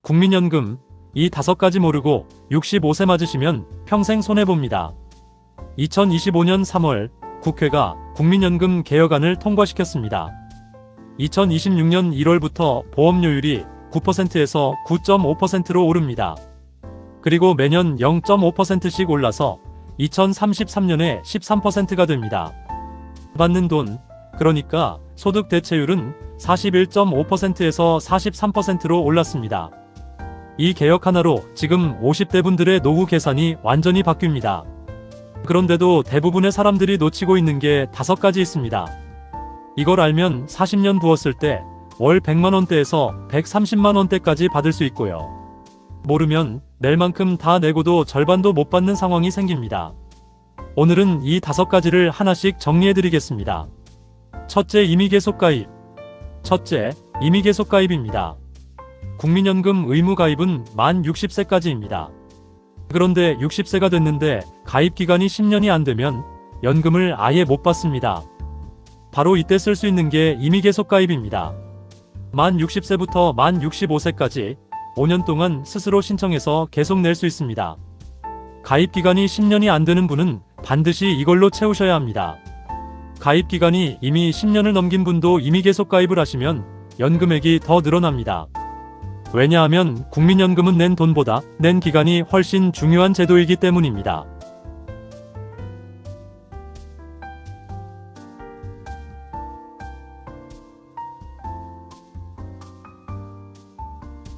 국민연금, 이 5가지 모르고 65세 맞으시면 평생 손해봅니다. 2025년 3월 국회가 국민연금 개혁안을 통과시켰습니다. 2026년 1월부터 보험료율이 9%에서 9.5%로 오릅니다. 그리고 매년 0.5%씩 올라서 2033년에 13%가 됩니다. 받는 돈, 그러니까 소득 대체율은 41.5%에서 43%로 올랐습니다. 이 개혁 하나로 지금 50대 분들의 노후 계산이 완전히 바뀝니다. 그런데도 대부분의 사람들이 놓치고 있는 게 5가지 있습니다. 이걸 알면 40년 부었을 때 월 100만원대에서 130만원대까지 받을 수 있고요. 모르면 낼 만큼 다 내고도 절반도 못 받는 상황이 생깁니다. 오늘은 이 5가지를 하나씩 정리해드리겠습니다. 첫째, 임의계속가입. 첫째, 임의계속가입입니다. 국민연금 의무가입은 만 60세까지입니다. 그런데 60세가 됐는데 가입기간이 10년이 안 되면 연금을 아예 못 받습니다. 바로 이때 쓸 수 있는 게 임의계속가입입니다. 만 60세부터 만 65세까지 5년 동안 스스로 신청해서 계속 낼 수 있습니다. 가입기간이 10년이 안 되는 분은 반드시 이걸로 채우셔야 합니다. 가입기간이 이미 10년을 넘긴 분도 임의계속가입을 하시면 연금액이 더 늘어납니다. 왜냐하면 국민연금은 낸 돈보다 낸 기간이 훨씬 중요한 제도이기 때문입니다.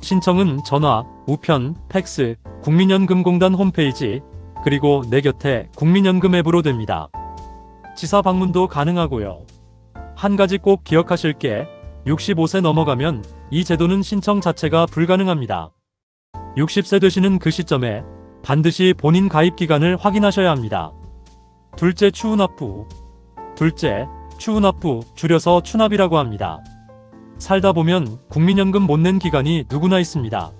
신청은 전화, 우편, 팩스, 국민연금공단 홈페이지, 그리고 내 곁에 국민연금 앱으로 됩니다. 지사 방문도 가능하고요. 한 가지 꼭 기억하실 게 65세 넘어가면 이 제도는 신청 자체가 불가능합니다. 60세 되시는 그 시점에 반드시 본인 가입 기간을 확인하셔야 합니다. 둘째, 추후납부. 둘째, 추후납부, 줄여서 추납이라고 합니다. 살다 보면 국민연금 못 낸 기간이 누구나 있습니다.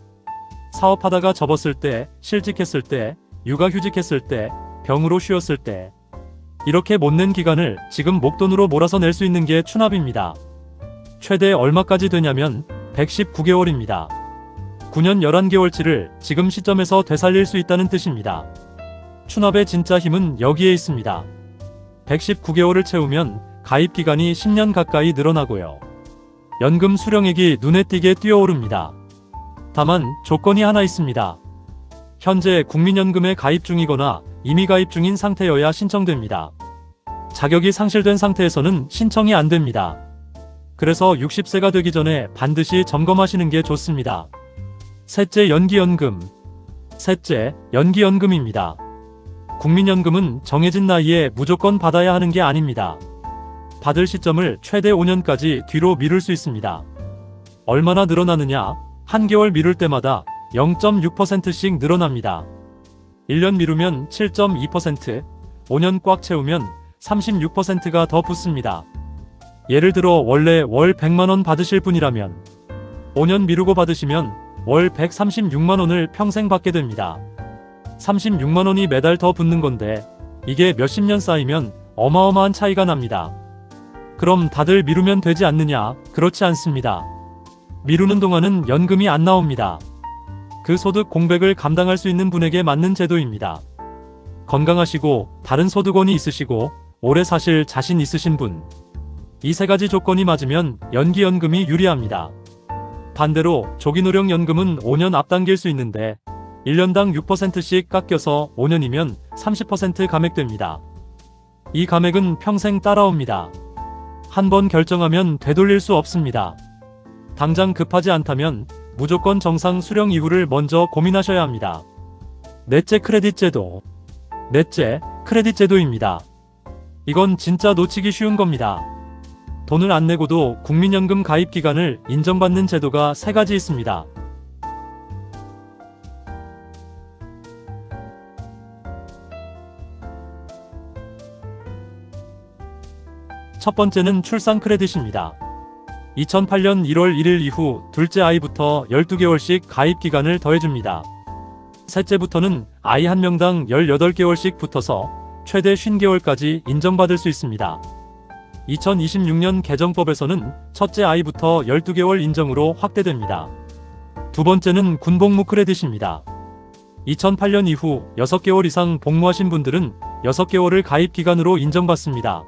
사업하다가 접었을 때, 실직했을 때, 육아휴직했을 때, 병으로 쉬었을 때, 이렇게 못 낸 기간을 지금 목돈으로 몰아서 낼 수 있는 게 추납입니다. 최대 얼마까지 되냐면 119개월입니다. 9년 11개월치를 지금 시점에서 되살릴 수 있다는 뜻입니다. 추납의 진짜 힘은 여기에 있습니다. 119개월을 채우면 가입 기간이 10년 가까이 늘어나고요. 연금 수령액이 눈에 띄게 뛰어오릅니다. 다만 조건이 하나 있습니다. 현재 국민연금에 가입 중이거나 이미 가입 중인 상태여야 신청됩니다. 자격이 상실된 상태에서는 신청이 안 됩니다. 그래서 60세가 되기 전에 반드시 점검하시는 게 좋습니다. 셋째, 연기연금. 셋째, 연기연금입니다. 국민연금은 정해진 나이에 무조건 받아야 하는 게 아닙니다. 받을 시점을 최대 5년까지 뒤로 미룰 수 있습니다. 얼마나 늘어나느냐? 한 개월 미룰 때마다 0.6%씩 늘어납니다. 1년 미루면 7.2%, 5년 꽉 채우면 36%가 더 붙습니다. 예를 들어 원래 월 100만원 받으실 분이라면 5년 미루고 받으시면 월 136만원을 평생 받게 됩니다. 36만원이 매달 더 붙는 건데 이게 몇십 년 쌓이면 어마어마한 차이가 납니다. 그럼 다들 미루면 되지 않느냐? 그렇지 않습니다. 미루는 동안은 연금이 안 나옵니다. 그 소득 공백을 감당할 수 있는 분에게 맞는 제도입니다. 건강하시고 다른 소득원이 있으시고 오래 사실 자신 있으신 분. 이 3가지 조건이 맞으면 연기연금이 유리합니다. 반대로 조기노령연금은 5년 앞당길 수 있는데 1년당 6%씩 깎여서 5년이면 30% 감액됩니다. 이 감액은 평생 따라옵니다. 한번 결정하면 되돌릴 수 없습니다. 당장 급하지 않다면 무조건 정상 수령 이후를 먼저 고민하셔야 합니다. 넷째, 크레딧 제도. 넷째, 크레딧 제도입니다. 이건 진짜 놓치기 쉬운 겁니다. 돈을 안 내고도 국민연금 가입 기간을 인정받는 제도가 3가지 있습니다. 첫 번째는 출산 크레딧입니다. 2008년 1월 1일 이후 둘째 아이부터 12개월씩 가입 기간을 더해줍니다. 셋째부터는 아이 한 명당 18개월씩 붙어서 최대 50개월까지 인정받을 수 있습니다. 2026년 개정법에서는 첫째 아이부터 12개월 인정으로 확대됩니다. 두 번째는 군복무 크레딧입니다. 2008년 이후 6개월 이상 복무하신 분들은 6개월을 가입 기간으로 인정받습니다.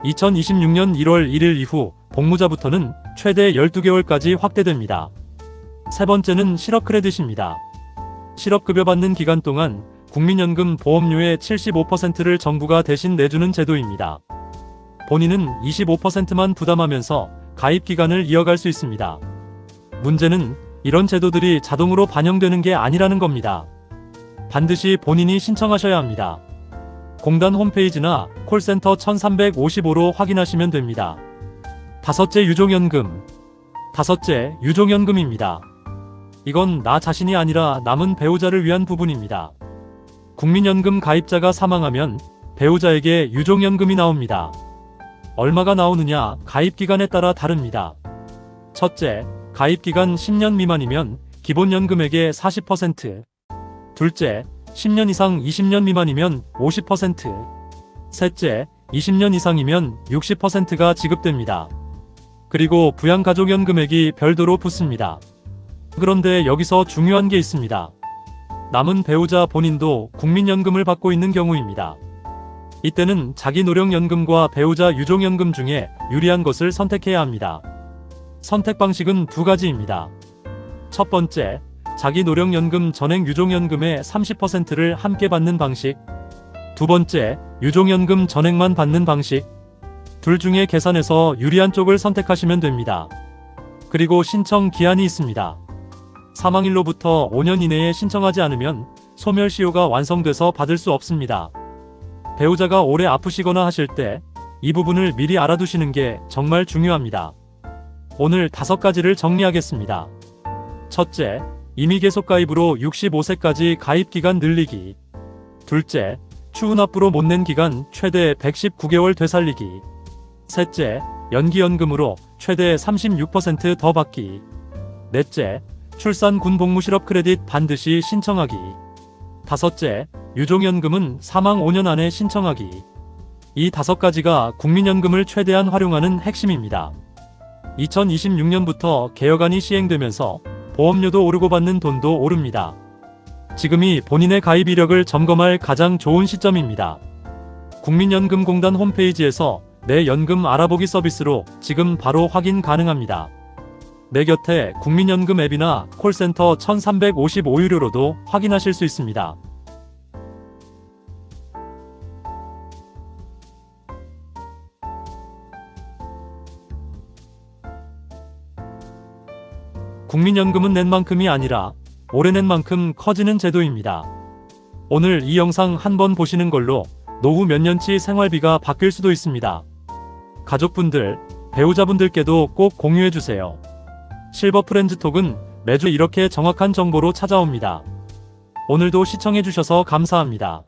2026년 1월 1일 이후 복무자부터는 최대 12개월까지 확대됩니다. 세 번째는 실업 크레딧입니다. 실업급여 받는 기간 동안 국민연금 보험료의 75%를 정부가 대신 내주는 제도입니다. 본인은 25%만 부담하면서 가입 기간을 이어갈 수 있습니다. 문제는 이런 제도들이 자동으로 반영되는 게 아니라는 겁니다. 반드시 본인이 신청하셔야 합니다. 공단 홈페이지나 콜센터 1355로 확인하시면 됩니다. 다섯째, 유종연금. 다섯째, 유종연금입니다. 이건 나 자신이 아니라 남은 배우자를 위한 부분입니다. 국민연금 가입자가 사망하면 배우자에게 유종연금이 나옵니다. 얼마가 나오느냐 가입기간에 따라 다릅니다. 첫째, 가입기간 10년 미만이면 기본연금액의 40%. 둘째, 10년 이상 20년 미만이면 50%. 셋째, 20년 이상이면 60%가 지급됩니다. 그리고 부양가족연금액이 별도로 붙습니다. 그런데 여기서 중요한 게 있습니다. 남은 배우자 본인도 국민연금을 받고 있는 경우입니다. 이때는 자기 노령연금과 배우자 유종연금 중에 유리한 것을 선택해야 합니다. 선택 방식은 두 가지입니다. 첫 번째, 자기 노령연금 전액 유종연금의 30%를 함께 받는 방식. 두 번째, 유종연금 전액만 받는 방식. 둘 중에 계산해서 유리한 쪽을 선택하시면 됩니다. 그리고 신청 기한이 있습니다. 사망일로부터 5년 이내에 신청하지 않으면 소멸시효가 완성돼서 받을 수 없습니다. 배우자가 오래 아프시거나 하실 때 이 부분을 미리 알아두시는 게 정말 중요합니다. 오늘 5가지를 정리하겠습니다. 첫째, 임의 계속 가입으로 65세까지 가입 기간 늘리기. 둘째, 추후 납부로 못 낸 기간 최대 119개월 되살리기. 셋째, 연기연금으로 최대 36% 더 받기. 넷째, 출산 군복무 실업 크레딧 반드시 신청하기. 다섯째, 유종연금은 사망 5년 안에 신청하기. 이 5가지가 국민연금을 최대한 활용하는 핵심입니다. 2026년부터 개혁안이 시행되면서 보험료도 오르고 받는 돈도 오릅니다. 지금이 본인의 가입 이력을 점검할 가장 좋은 시점입니다. 국민연금공단 홈페이지에서 내 연금 알아보기 서비스로 지금 바로 확인 가능합니다. 내 곁에 국민연금 앱이나 콜센터 1355유료로도 확인하실 수 있습니다. 국민연금은 낸 만큼이 아니라 오래 낸 만큼 커지는 제도입니다. 오늘 이 영상 한번 보시는 걸로 노후 몇 년치 생활비가 바뀔 수도 있습니다. 가족분들, 배우자분들께도 꼭 공유해주세요. 실버 프렌즈톡은 매주 이렇게 정확한 정보로 찾아옵니다. 오늘도 시청해주셔서 감사합니다.